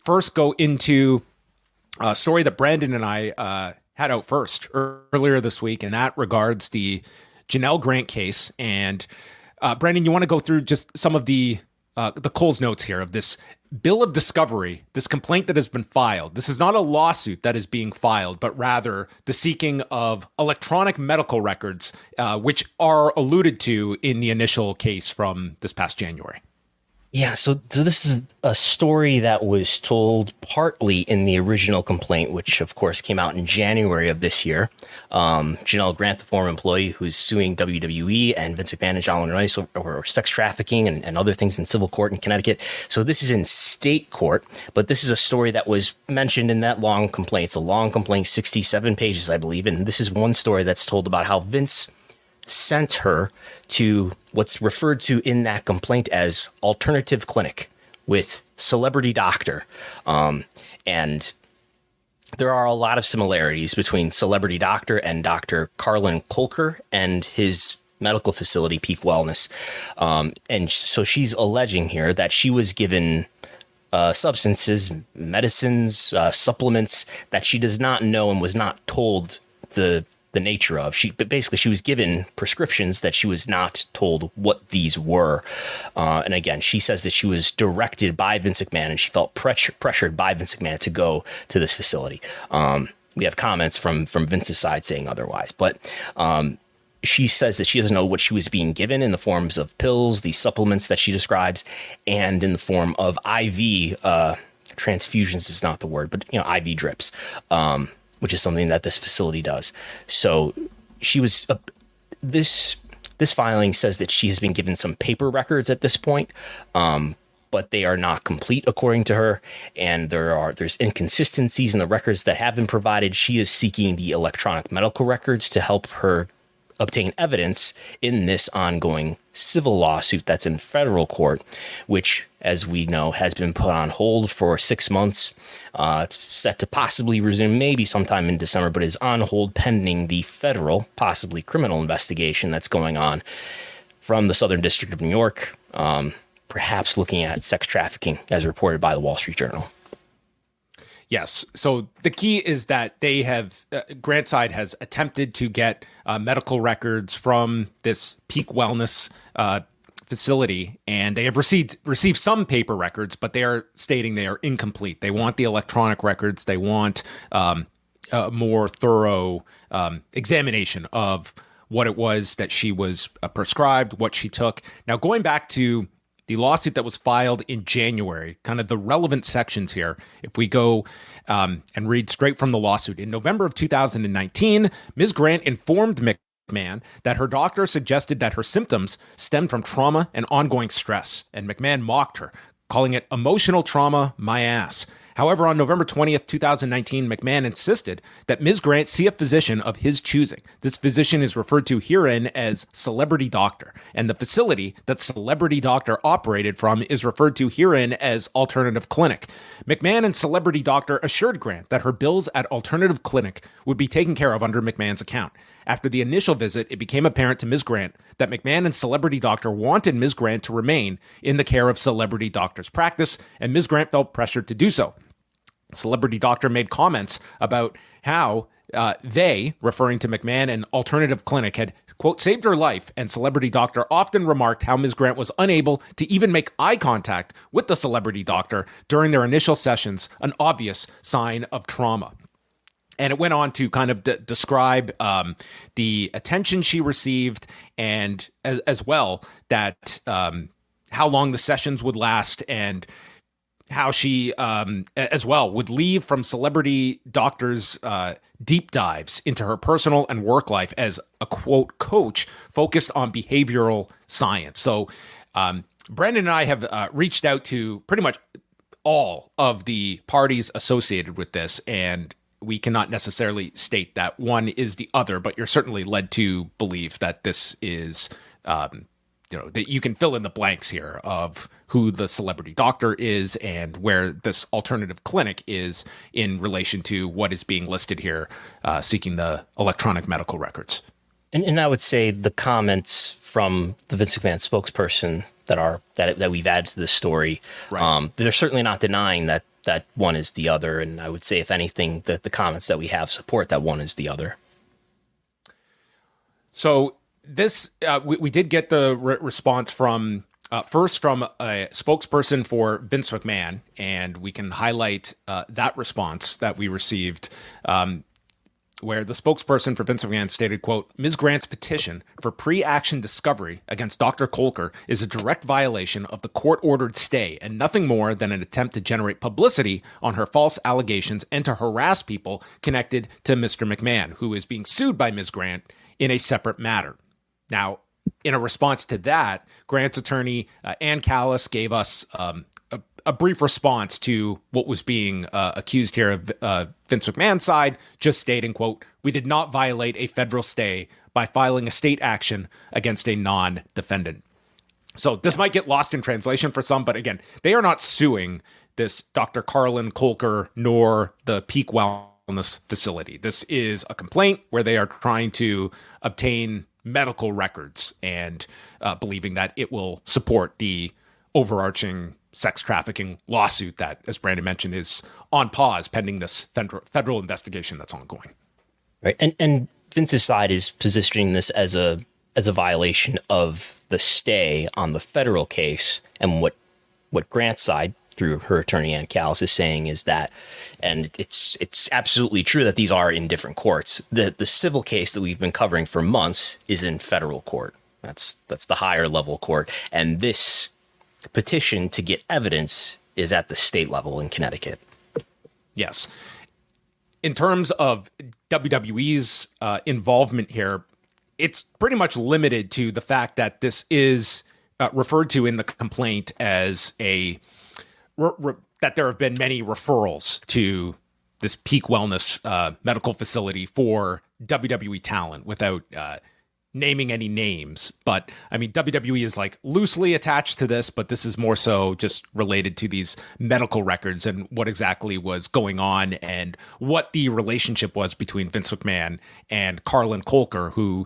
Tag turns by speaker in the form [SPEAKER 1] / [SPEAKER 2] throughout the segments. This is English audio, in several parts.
[SPEAKER 1] first go into a story that Brandon and I had out first earlier this week, and that regards the Janel Grant case. And Brandon, you want to go through just some of the Cole's notes here of this bill of discovery, this complaint that has been filed. This is not a lawsuit that is being filed, but rather the seeking of electronic medical records, which are alluded to in the initial case from this past January.
[SPEAKER 2] Yeah, so this is a story that was told partly in the original complaint, which of course came out in January of this year. Janel Grant, the former employee who's suing WWE and Vince McMahon and John Rice over sex trafficking and other things in civil court in Connecticut. So this is in state court, but this is a story that was mentioned in that long complaint. It's a long complaint, 67 pages, I believe. And this is one story that's told about how Vince sent her to what's referred to in that complaint as alternative clinic with celebrity doctor. And there are a lot of similarities between celebrity doctor and Dr. Carlon Colker and his medical facility, Peak Wellness. And so she's alleging here that she was given substances, medicines, supplements that she does not know and was not told the nature of. But basically she was given prescriptions that she was not told what these were. And again, she says that she was directed by Vince McMahon and she felt pressured by Vince McMahon to go to this facility. We have comments from Vince's side saying otherwise, but she says that she doesn't know what she was being given in the forms of pills, these supplements that she describes, and in the form of IV transfusions is not the word, but IV drips. Which is something that this facility does. So she was, this filing says that she has been given some paper records at this point, but they are not complete according to her. And there's inconsistencies in the records that have been provided. She is seeking the electronic medical records to help her obtain evidence in this ongoing civil lawsuit that's in federal court, which, as we know, has been put on hold for 6 months, set to possibly resume maybe sometime in December, but is on hold pending the federal, possibly criminal investigation that's going on from the Southern District of New York, perhaps looking at sex trafficking as reported by the Wall Street Journal.
[SPEAKER 1] Yes. So the key is that they have, Grant side has attempted to get medical records from this Peak Wellness facility, and they have received some paper records, but they are stating they are incomplete. They want the electronic records. They want a more thorough examination of what it was that she was prescribed, what she took. Now, going back to the lawsuit that was filed in January, kind of the relevant sections here, if we go and read straight from the lawsuit. In November of 2019, Ms. Grant informed McMahon that her doctor suggested that her symptoms stemmed from trauma and ongoing stress, and McMahon mocked her, calling it emotional trauma, my ass. However, on November 20th, 2019, McMahon insisted that Ms. Grant see a physician of his choosing. This physician is referred to herein as Celebrity Doctor, and the facility that Celebrity Doctor operated from is referred to herein as Alternative Clinic. McMahon and Celebrity Doctor assured Grant that her bills at Alternative Clinic would be taken care of under McMahon's account. After the initial visit, it became apparent to Ms. Grant that McMahon and Celebrity Doctor wanted Ms. Grant to remain in the care of Celebrity Doctor's practice, and Ms. Grant felt pressured to do so. Celebrity Doctor made comments about how they, referring to McMahon and Alternative Clinic, had, quote, saved her life, and Celebrity Doctor often remarked how Ms. Grant was unable to even make eye contact with the Celebrity Doctor during their initial sessions, an obvious sign of trauma. And it went on to kind of describe the attention she received, and as well that how long the sessions would last, and how she as well would leave from Celebrity Doctor's deep dives into her personal and work life as a, quote, coach focused on behavioral science. So Brandon and I have reached out to pretty much all of the parties associated with this, and we cannot necessarily state that one is the other, but you're certainly led to believe that this is, that you can fill in the blanks here of who the Celebrity Doctor is and where this Alternative Clinic is in relation to what is being listed here, seeking the electronic medical records.
[SPEAKER 2] And I would say the comments from the Vince McMahon spokesperson that we've added to this story, right. They're certainly not denying that that one is the other. And I would say, if anything, that the comments that we have support that one is the other.
[SPEAKER 1] So this, we did get the response from, first from a spokesperson for Vince McMahon, and we can highlight that response that we received, where the spokesperson for Vince McMahon stated, quote, Ms. Grant's petition for pre-action discovery against Dr. Colker is a direct violation of the court-ordered stay and nothing more than an attempt to generate publicity on her false allegations and to harass people connected to Mr. McMahon, who is being sued by Ms. Grant in a separate matter. Now, in a response to that, Grant's attorney, Ann Callis, gave us a brief response to what was being accused here of Vince McMahon's side, just stating, quote, we did not violate a federal stay by filing a state action against a non-defendant. So this might get lost in translation for some, but again, they are not suing this Dr. Carlon Colker nor the Peak Wellness facility. This is a complaint where they are trying to obtain medical records and believing that it will support the overarching sex trafficking lawsuit that, as Brandon mentioned, is on pause pending this federal investigation that's ongoing.
[SPEAKER 2] Right. And Vince's side is positioning this as a violation of the stay on the federal case. And what Grant's side, through her attorney Ann Callis, is saying is that, and it's absolutely true that these are in different courts. The civil case that we've been covering for months is in federal court. That's the higher level court. And this petition to get evidence is at the state level in Connecticut.
[SPEAKER 1] Yes. In terms of WWE's involvement here, it's pretty much limited to the fact that this is referred to in the complaint as that there have been many referrals to this Peak Wellness medical facility for WWE talent without naming any names. But I mean, WWE is like loosely attached to this, but this is more so just related to these medical records and what exactly was going on and what the relationship was between Vince McMahon and Carlon Colker, who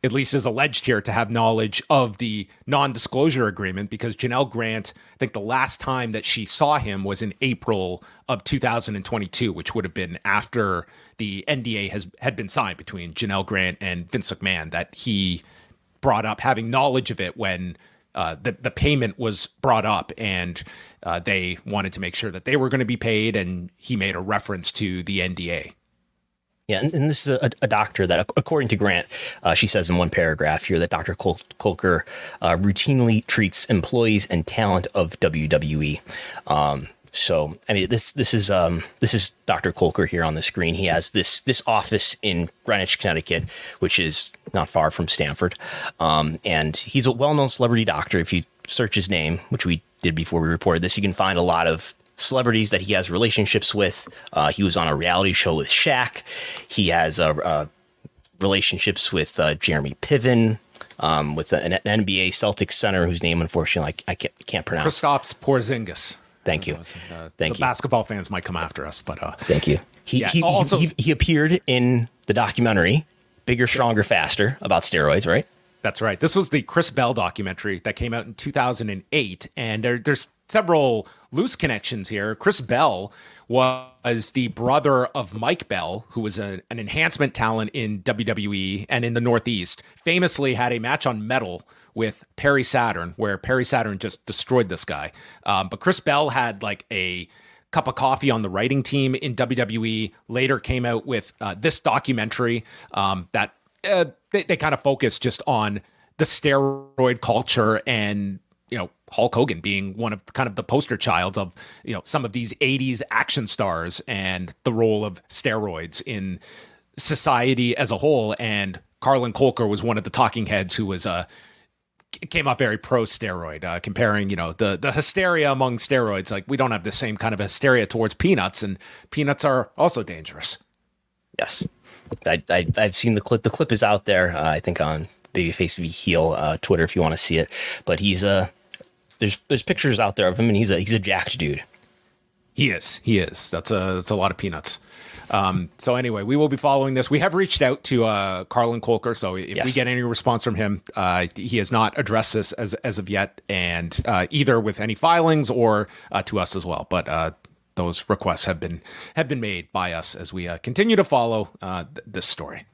[SPEAKER 1] at least is alleged here to have knowledge of the non-disclosure agreement, because Janel Grant, I think the last time that she saw him was in April of 2022, which would have been after the NDA had been signed between Janel Grant and Vince McMahon, that he brought up having knowledge of it when the payment was brought up, and they wanted to make sure that they were going to be paid, and he made a reference to the NDA.
[SPEAKER 2] Yeah, and this is a doctor that, according to Grant, she says in one paragraph here that Dr. Colker routinely treats employees and talent of WWE. So, I mean, this is Dr. Colker here on the screen. He has this office in Greenwich, Connecticut, which is not far from Stamford. And he's a well-known celebrity doctor. If you search his name, which we did before we reported this, you can find a lot of celebrities that he has relationships with. He was on a reality show with Shaq. He has relationships with Jeremy Piven, with an NBA Celtics center whose name, unfortunately, I can't pronounce.
[SPEAKER 1] Kristaps Porzingis.
[SPEAKER 2] Thank you.
[SPEAKER 1] The basketball fans might come after us, but
[SPEAKER 2] thank you. He appeared in the documentary Bigger, Stronger, Faster about steroids, right?
[SPEAKER 1] That's right. This was the Chris Bell documentary that came out in 2008, and there's several loose connections here. Chris Bell was the brother of Mike Bell, who was an enhancement talent in WWE and in the Northeast, famously had a match on Metal with Perry Saturn, where Perry Saturn just destroyed this guy. But Chris Bell had like a cup of coffee on the writing team in WWE, later came out with this documentary that they kind of focused just on the steroid culture, and Hulk Hogan being one of kind of the poster child of some of these 80s action stars and the role of steroids in society as a whole. And Carlon Colker was one of the talking heads who was came off very pro steroid, comparing the hysteria among steroids. Like, we don't have the same kind of hysteria towards peanuts, and peanuts are also dangerous.
[SPEAKER 2] Yes. I've seen the clip. The clip is out there, I think, on Babyface v Heel Twitter if you want to see it. But he's there's pictures out there of him, and he's a jacked dude.
[SPEAKER 1] He is. That's a lot of peanuts. So anyway, we will be following this. We have reached out to Carlon Colker, so if we get any response from him, he has not addressed this as of yet, and either with any filings or to us as well. But those requests have been made by us as we continue to follow this story.